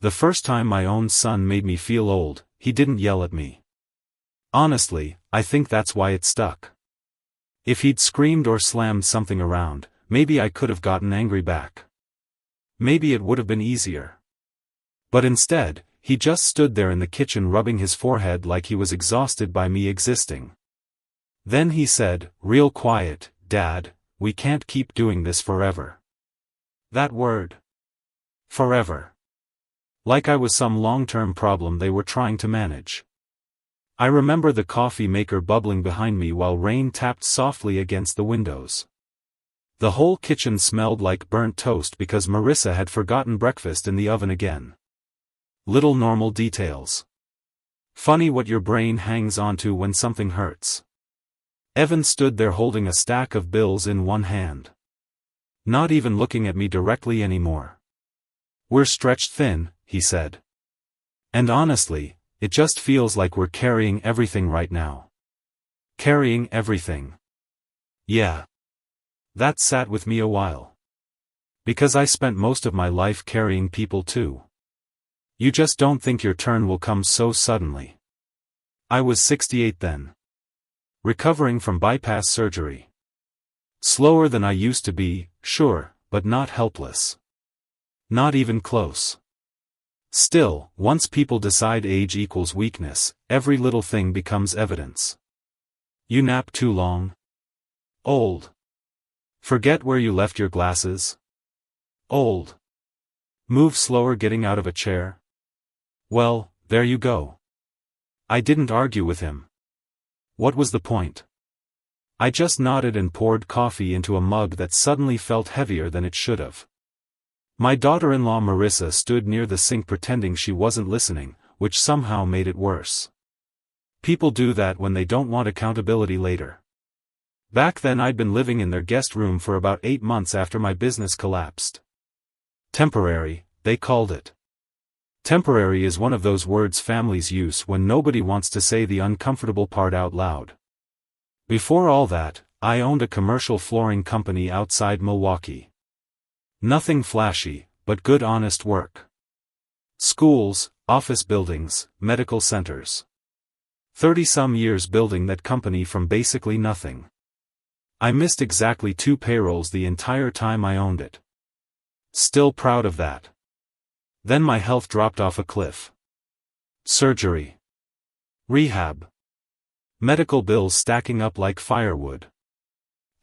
The first time my own son made me feel old, he didn't yell at me. Honestly, I think that's why it stuck. If he'd screamed or slammed something around, maybe I could have gotten angry back. Maybe it would have been easier. But instead, he just stood there in the kitchen rubbing his forehead like he was exhausted by me existing. Then he said, real quiet, "Dad, we can't keep doing this forever." That word. Forever. Like I was some long-term problem they were trying to manage. I remember the coffee maker bubbling behind me while rain tapped softly against the windows. The whole kitchen smelled like burnt toast because Marissa had forgotten breakfast in the oven again. Little normal details. Funny what your brain hangs onto when something hurts. Evan stood there holding a stack of bills in one hand. Not even looking at me directly anymore. "We're stretched thin," he said. "And honestly, it just feels like we're carrying everything right now." Carrying everything. Yeah. That sat with me a while. Because I spent most of my life carrying people too. You just don't think your turn will come so suddenly. I was 68 then. Recovering from bypass surgery. Slower than I used to be, sure, but not helpless. Not even close. Still, once people decide age equals weakness, every little thing becomes evidence. You nap too long? Old. Forget where you left your glasses? Old. Move slower getting out of a chair? Well, there you go. I didn't argue with him. What was the point? I just nodded and poured coffee into a mug that suddenly felt heavier than it should have. My daughter-in-law Marissa stood near the sink pretending she wasn't listening, which somehow made it worse. People do that when they don't want accountability later. Back then I'd been living in their guest room for about 8 months after my business collapsed. Temporary, they called it. Temporary is one of those words families use when nobody wants to say the uncomfortable part out loud. Before all that, I owned a commercial flooring company outside Milwaukee. Nothing flashy, but good honest work. Schools, office buildings, medical centers. 30-some years building that company from basically nothing. I missed exactly 2 payrolls the entire time I owned it. Still proud of that. Then my health dropped off a cliff. Surgery. Rehab. Medical bills stacking up like firewood.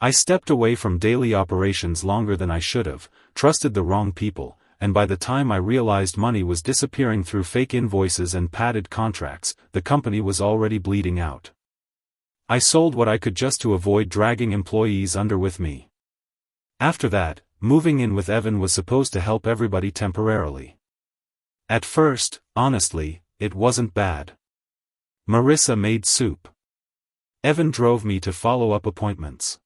I stepped away from daily operations longer than I should have, trusted the wrong people, and by the time I realized money was disappearing through fake invoices and padded contracts, the company was already bleeding out. I sold what I could just to avoid dragging employees under with me. After that, moving in with Evan was supposed to help everybody temporarily. At first, honestly, it wasn't bad. Marissa made soup. Evan drove me to follow-up appointments.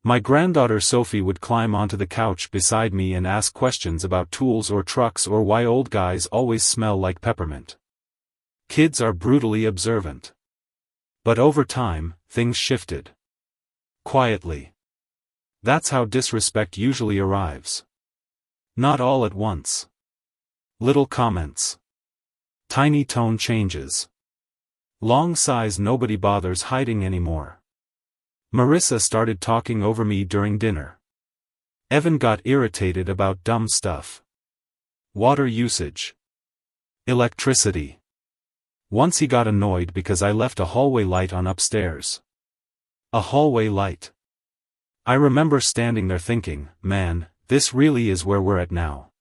My granddaughter Sophie would climb onto the couch beside me and ask questions about tools or trucks or why old guys always smell like peppermint. Kids are brutally observant. But over time, things shifted. Quietly. That's how disrespect usually arrives. Not all at once. Little comments. Tiny tone changes. Long sighs nobody bothers hiding anymore. Marissa started talking over me during dinner. Evan got irritated about dumb stuff. Water usage. Electricity. Once he got annoyed because I left a hallway light on upstairs. A hallway light. I remember standing there thinking, man, this really is where we're at now.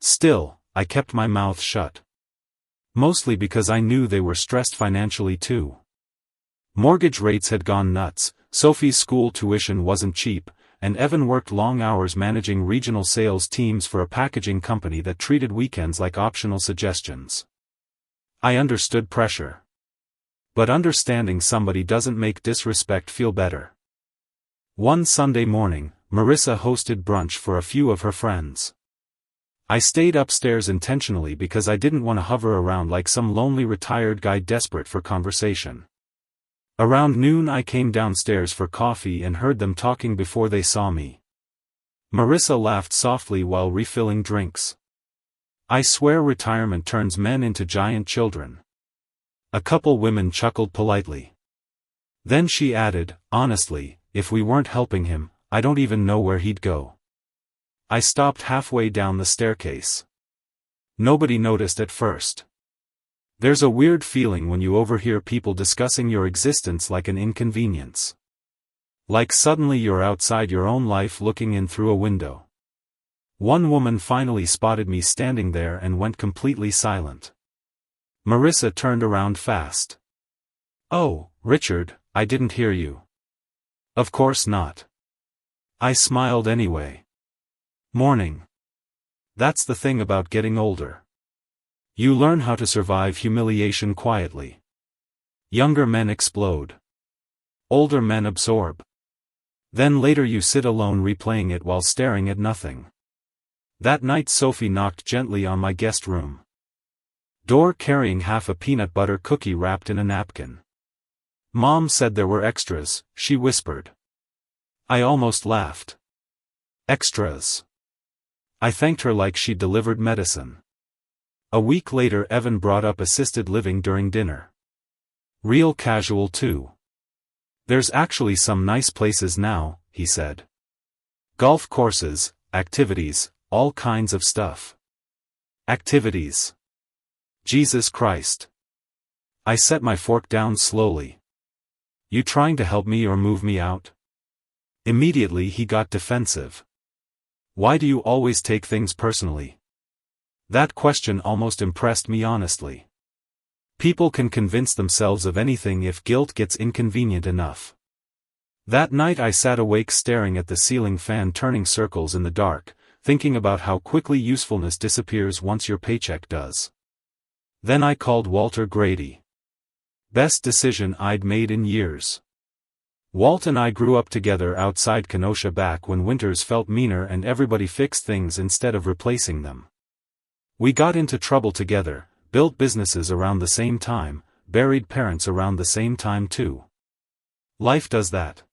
Still, I kept my mouth shut. Mostly because I knew they were stressed financially too. Mortgage rates had gone nuts, Sophie's school tuition wasn't cheap, and Evan worked long hours managing regional sales teams for a packaging company that treated weekends like optional suggestions. I understood pressure. But understanding somebody doesn't make disrespect feel better. One Sunday morning, Marissa hosted brunch for a few of her friends. I stayed upstairs intentionally because I didn't want to hover around like some lonely retired guy desperate for conversation. Around noon I came downstairs for coffee and heard them talking before they saw me. Marissa laughed softly while refilling drinks. I swear retirement turns men into giant children. A couple women chuckled politely. Then she added, honestly, if we weren't helping him, I don't even know where he'd go. I stopped halfway down the staircase. Nobody noticed at first. There's a weird feeling when you overhear people discussing your existence like an inconvenience. Like suddenly you're outside your own life looking in through a window. One woman finally spotted me standing there and went completely silent. Marissa turned around fast. "Oh, Richard, I didn't hear you." "Of course not." I smiled anyway. "Morning." That's the thing about getting older. You learn how to survive humiliation quietly. Younger men explode. Older men absorb. Then later you sit alone replaying it while staring at nothing. That night Sophie knocked gently on my guest room door carrying half a peanut butter cookie wrapped in a napkin. "Mom said there were extras," she whispered. I almost laughed. Extras. I thanked her like she'd delivered medicine. A week later Evan brought up assisted living during dinner. Real casual too. "There's actually some nice places now," he said. "Golf courses, activities, all kinds of stuff." Activities. Jesus Christ. I set my fork down slowly. "You trying to help me or move me out?" Immediately he got defensive. "Why do you always take things personally?" That question almost impressed me honestly. People can convince themselves of anything if guilt gets inconvenient enough. That night I sat awake staring at the ceiling fan turning circles in the dark, thinking about how quickly usefulness disappears once your paycheck does. Then I called Walter Grady. Best decision I'd made in years. Walt and I grew up together outside Kenosha back when winters felt meaner and everybody fixed things instead of replacing them. We got into trouble together, built businesses around the same time, buried parents around the same time too. Life does that.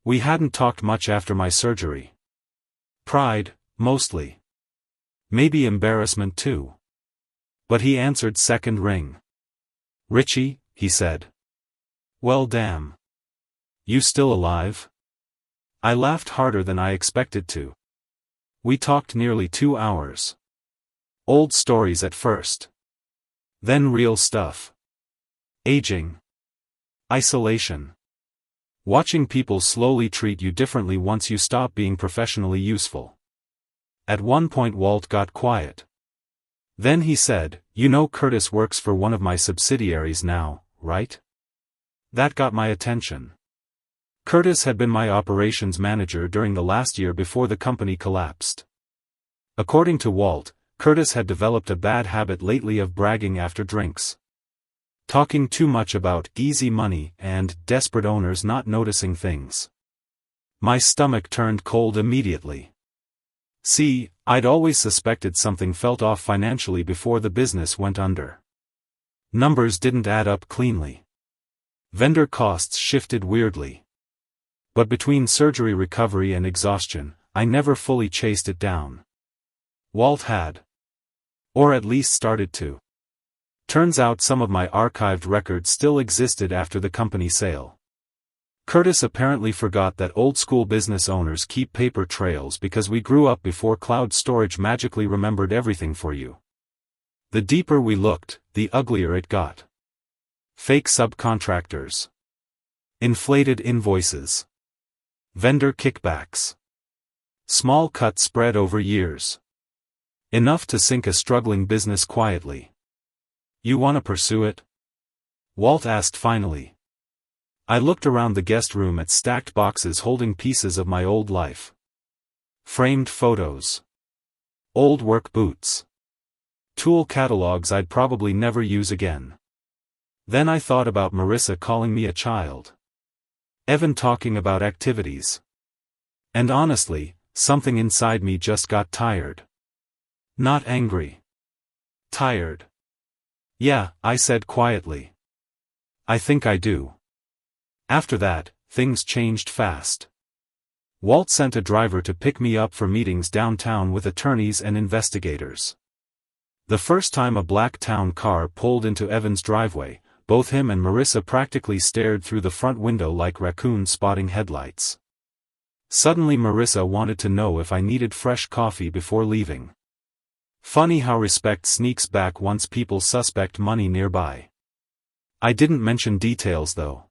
We hadn't talked much after my surgery. Pride, mostly. Maybe embarrassment too. But he answered second ring. "Richie," he said. "Well damn. You still alive?" I laughed harder than I expected to. We talked nearly 2 hours. Old stories at first. Then real stuff. Aging. Isolation. Watching people slowly treat you differently once you stop being professionally useful. At one point Walt got quiet. Then he said, "You know Curtis works for one of my subsidiaries now, right?" That got my attention. Curtis had been my operations manager during the last year before the company collapsed. According to Walt, Curtis had developed a bad habit lately of bragging after drinks. Talking too much about easy money and desperate owners not noticing things. My stomach turned cold immediately. See, I'd always suspected something felt off financially before the business went under. Numbers didn't add up cleanly. Vendor costs shifted weirdly. But between surgery recovery and exhaustion, I never fully chased it down. Walt had. Or at least started to. Turns out some of my archived records still existed after the company sale. Curtis apparently forgot that old-school business owners keep paper trails because we grew up before cloud storage magically remembered everything for you. The deeper we looked, the uglier it got. Fake subcontractors. Inflated invoices. Vendor kickbacks. Small cuts spread over years. Enough to sink a struggling business quietly. "You want to pursue it?" Walt asked finally. I looked around the guest room at stacked boxes holding pieces of my old life. Framed photos. Old work boots. Tool catalogs I'd probably never use again. Then I thought about Marissa calling me a child. Evan talking about activities. And honestly, something inside me just got tired. Not angry. Tired. "Yeah," I said quietly. "I think I do." After that, things changed fast. Walt sent a driver to pick me up for meetings downtown with attorneys and investigators. The first time a black town car pulled into Evan's driveway, both him and Marissa practically stared through the front window like raccoons spotting headlights. Suddenly Marissa wanted to know if I needed fresh coffee before leaving. Funny how respect sneaks back once people suspect money nearby. I didn't mention details though.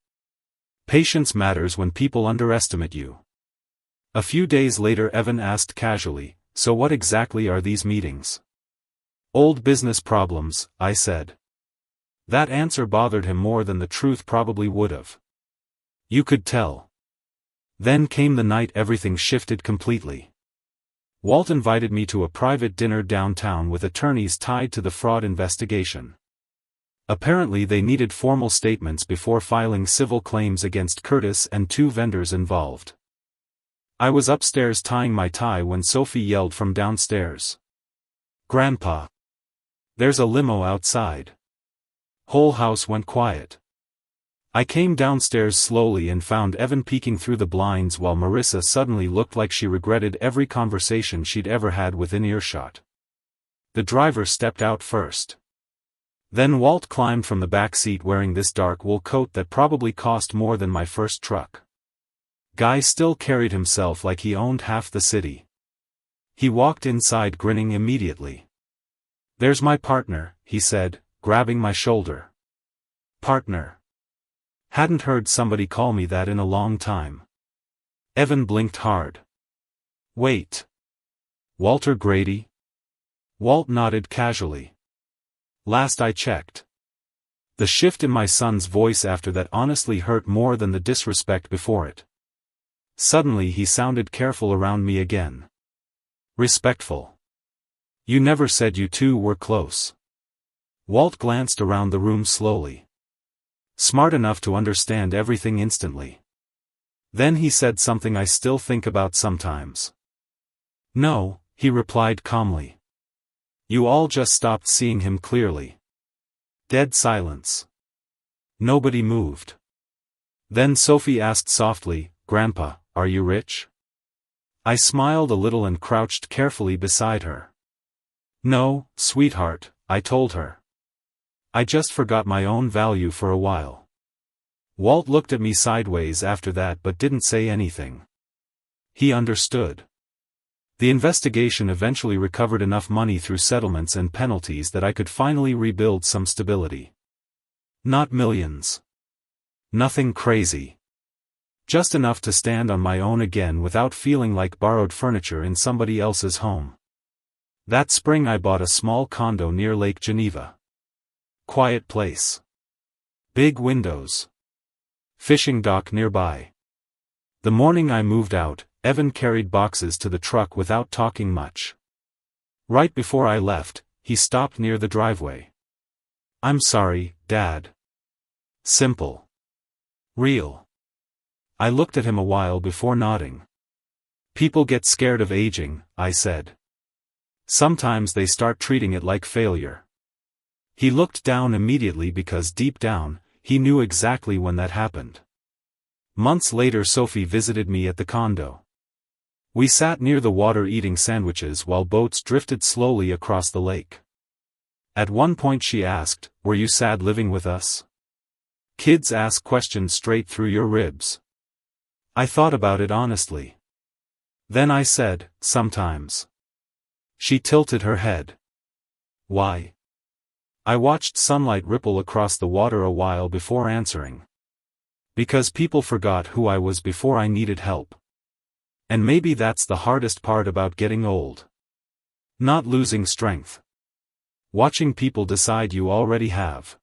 Patience matters when people underestimate you. A few days later Evan asked casually, "So what exactly are these meetings?" "Old business problems," I said. That answer bothered him more than the truth probably would have. You could tell. Then came the night everything shifted completely. Walt invited me to a private dinner downtown with attorneys tied to the fraud investigation. Apparently they needed formal statements before filing civil claims against Curtis and 2 vendors involved. I was upstairs tying my tie when Sophie yelled from downstairs. "Grandpa! There's a limo outside." Whole house went quiet. I came downstairs slowly and found Evan peeking through the blinds while Marissa suddenly looked like she regretted every conversation she'd ever had within earshot. The driver stepped out first. Then Walt climbed from the back seat wearing this dark wool coat that probably cost more than my first truck. Guy still carried himself like he owned half the city. He walked inside grinning immediately. "There's my partner," he said, grabbing my shoulder. Partner. Hadn't heard somebody call me that in a long time. Evan blinked hard. "Wait. Walter Grady?" Walt nodded casually. "Last I checked." The shift in my son's voice after that honestly hurt more than the disrespect before it. Suddenly he sounded careful around me again. Respectful. "You never said you two were close." Walt glanced around the room slowly. Smart enough to understand everything instantly. Then he said something I still think about sometimes. "No," he replied calmly. "You all just stopped seeing him clearly." Dead silence. Nobody moved. Then Sophie asked softly, "Grandpa, are you rich?" I smiled a little and crouched carefully beside her. "No, sweetheart," I told her. "I just forgot my own value for a while." Walt looked at me sideways after that but didn't say anything. He understood. The investigation eventually recovered enough money through settlements and penalties that I could finally rebuild some stability. Not millions. Nothing crazy. Just enough to stand on my own again without feeling like borrowed furniture in somebody else's home. That spring I bought a small condo near Lake Geneva. Quiet place. Big windows. Fishing dock nearby. The morning I moved out, Evan carried boxes to the truck without talking much. Right before I left, he stopped near the driveway. "I'm sorry, Dad." Simple. Real. I looked at him a while before nodding. "People get scared of aging," I said. "Sometimes they start treating it like failure." He looked down immediately because deep down, he knew exactly when that happened. Months later Sophie visited me at the condo. We sat near the water eating sandwiches while boats drifted slowly across the lake. At one point she asked, "Were you sad living with us?" Kids ask questions straight through your ribs. I thought about it honestly. Then I said, "Sometimes." She tilted her head. "Why?" I watched sunlight ripple across the water a while before answering. "Because people forgot who I was before I needed help. And maybe that's the hardest part about getting old. Not losing strength. Watching people decide you already have.